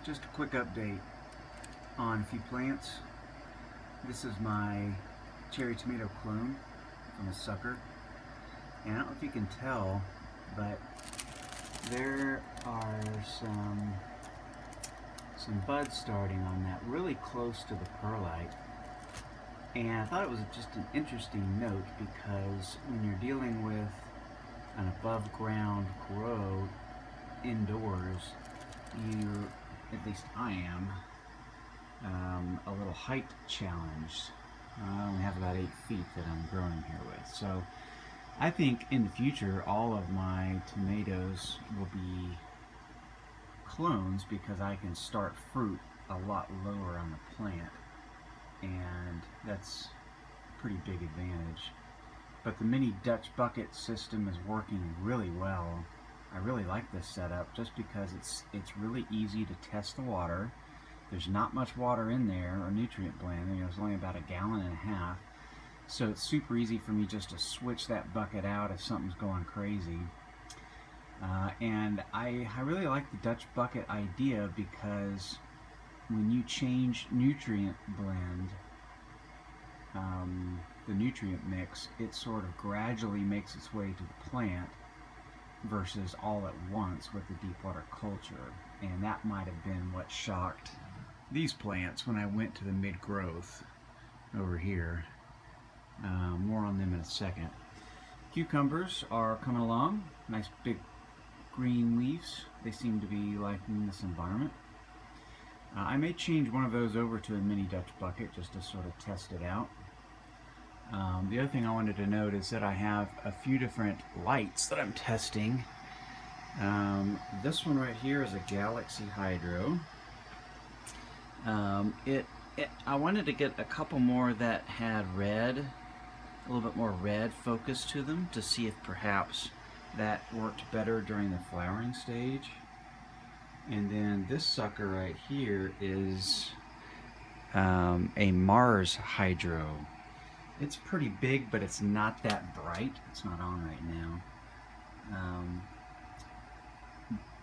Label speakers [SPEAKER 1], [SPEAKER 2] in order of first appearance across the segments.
[SPEAKER 1] Just a quick update on a few plants. This is my cherry tomato clone from a sucker. And I don't know if you can tell, but there are some buds starting on that really close to the perlite. And I thought it was just an interesting note because when you're dealing with an above ground grow indoors, at least I am, a little height challenged. I only have about 8 feet that I'm growing here with. So I think in the future all of my tomatoes will be clones because I can start fruit a lot lower on the plant, and that's a pretty big advantage. But the mini Dutch bucket system is working really well. I really like this setup just because it's really easy to test the water. There's not much water in there or nutrient blend. It's only about 1.5 gallons. So it's super easy for me just to switch that bucket out if something's going crazy. And I really like the Dutch bucket idea because when you change nutrient blend, the nutrient mix, it sort of gradually makes its way to the plant versus all at once with the deep water culture. And that might have been what shocked these plants when I went to the mid-growth over here. More on them in a second. Cucumbers are coming along. Nice big green leaves. They seem to be liking this environment. I may change one of those over to a mini Dutch bucket just to sort of test it out. The other thing I wanted to note is that I have a few different lights that I'm testing. This one right here is a Galaxy Hydro. I wanted to get a couple more that had red, a little bit more red focus to them to see if perhaps that worked better during the flowering stage. And then this sucker right here is a Mars Hydro. It's pretty big, but it's not that bright. It's not on right now.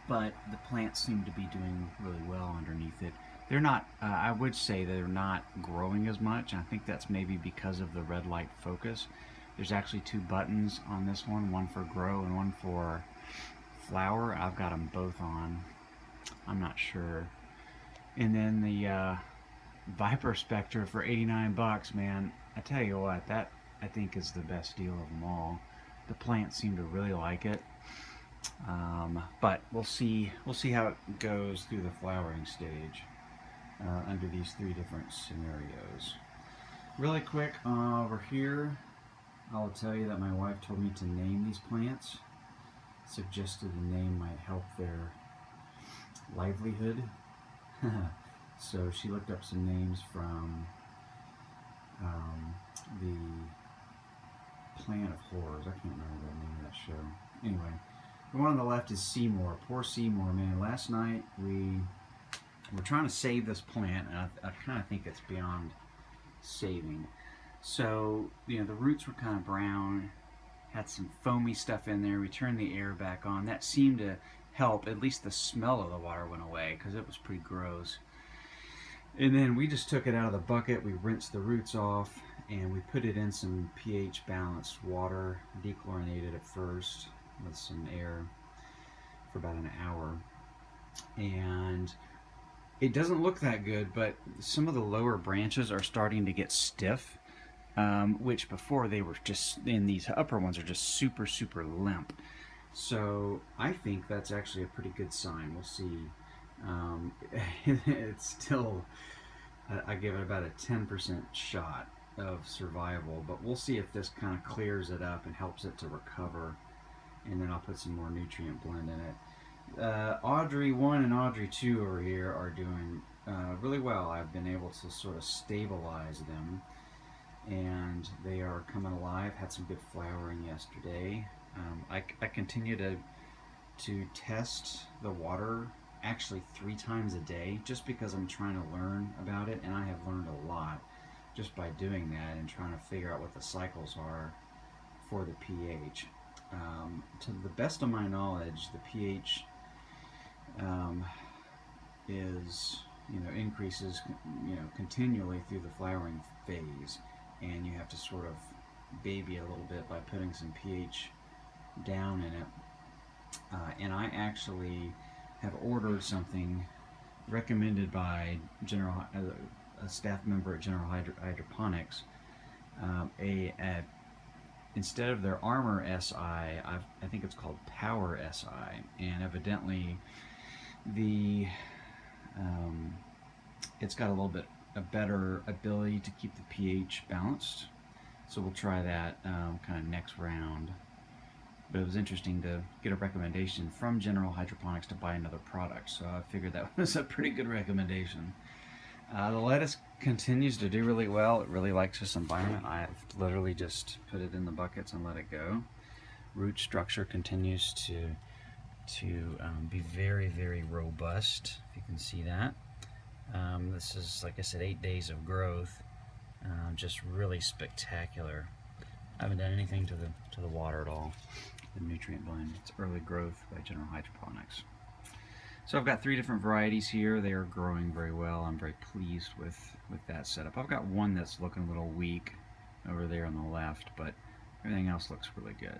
[SPEAKER 1] But the plants seem to be doing really well underneath it. They're not, I would say they're not growing as much. I think that's maybe because of the red light focus. There's actually 2 buttons on this one for grow and one for flower. I've got them both on. I'm not sure. And then the Viper Spectra for 89 bucks, man. I tell you what, that I think is the best deal of them all. The plants seem to really like it. But we'll see how it goes through the flowering stage under these 3 different scenarios. Really quick, over here, I'll tell you that my wife told me to name these plants. Suggested the name might help their livelihood. So she looked up some names from the Planet of Horrors. I can't remember the name of that show. Anyway, the one on the left is Seymour. Poor Seymour, man. Last night we were trying to save this plant, and I kind of think it's beyond saving. So, the roots were kind of brown, had some foamy stuff in there. We turned the air back on. That seemed to help. At least the smell of the water went away because it was pretty gross. And then we just took it out of the bucket. We rinsed the roots off, and we put it in some pH balanced water, dechlorinated it first with some air for about an hour. And it doesn't look that good, but some of the lower branches are starting to get stiff, which before they were just, and these upper ones are just super, super limp. So I think that's actually a pretty good sign. We'll see. It's still, I give it about a 10% shot of survival, but we'll see if this kind of clears it up and helps it to recover, and then I'll put some more nutrient blend in it. Audrey 1 and Audrey 2 over here are doing really well. I've been able to sort of stabilize them, and they are coming alive. Had some good flowering yesterday. I continue to test the water actually 3 times a day just because I'm trying to learn about it, and I have learned a lot just by doing that and trying to figure out what the cycles are for the pH. To the best of my knowledge, the pH is, increases, continually through the flowering phase, and you have to sort of baby a little bit by putting some pH down in it. And I actually have ordered something recommended by a staff member at General Hydroponics. Instead of their Armor SI, I think it's called Power SI, and evidently the it's got a better ability to keep the pH balanced. So we'll try that kind of next round. But it was interesting to get a recommendation from General Hydroponics to buy another product, so I figured that was a pretty good recommendation. The lettuce continues to do really well. It really likes this environment. I've literally just put it in the buckets and let it go. Root structure continues to be very, very robust, if you can see that. This is, like I said, 8 days of growth. Just really spectacular. I haven't done anything to the water at all, the nutrient blend. It's early growth by General Hydroponics. So I've got 3 different varieties here. They are growing very well. I'm very pleased with that setup. I've got one that's looking a little weak over there on the left, but everything else looks really good.